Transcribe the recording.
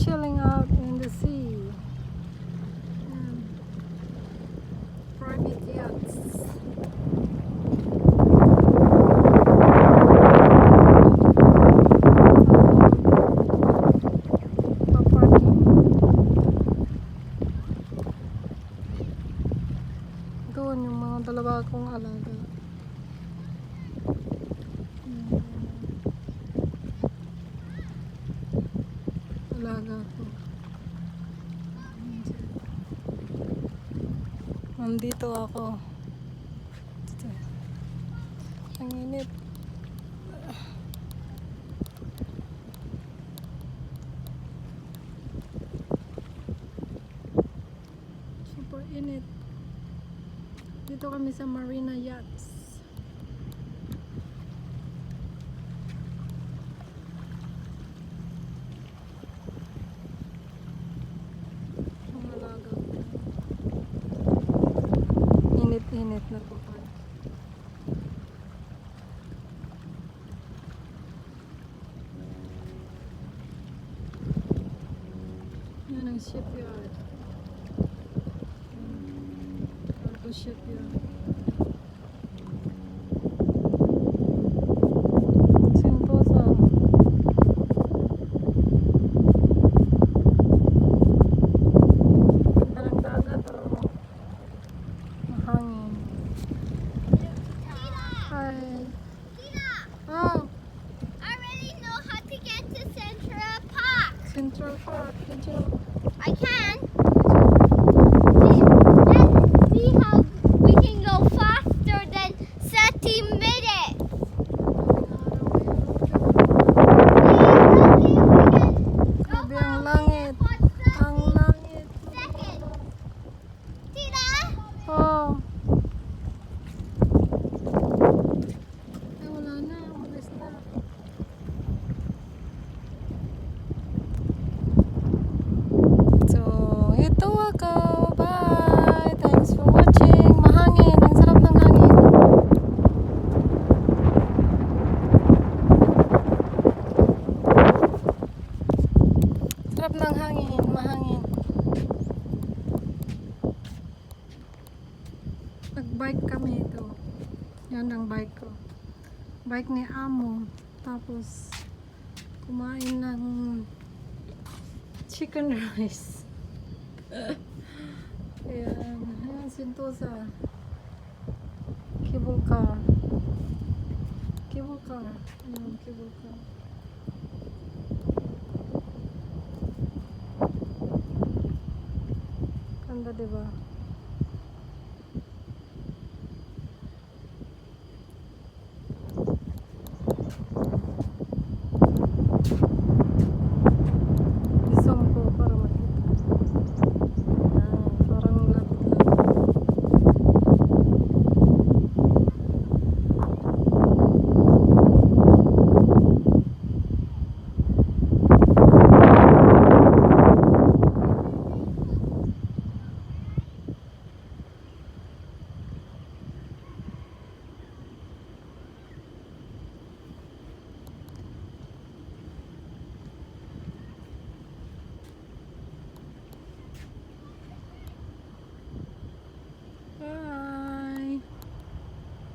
chilling out in the sea. Private yachts. Pa-parking. Doon yung mga dalawa kong alaga. Alaga ko. Nandito ako. Dito. Ang init. Super init. Dito kami sa Marina Yachts. Ang alaga ko. Init na po. Yan ang shipyard. Cargo shipyard. Sentosa. Parang dagat o mahangin. Hi. Oh, I already know how to get to Central Park. Central Park. Did you? I can. Let's see how we can go faster than 30 minutes. Grabe ang langit. Ang langit. Tita, Oh. Ay, wala na. Umalis na. So, ito ako. Bye. Thanks for watching. Mahangin. Ang sarap ng hangin. Sarap ng hangin. Mahangin. Nag-bike kami ito. Yan ang bike ko. Bike ni Amo. Tapos, kumain ng chicken rice. Ayan. Ayan, Sentosa. Cable car. Cable car. Ayan, cable car. Ganda, diba?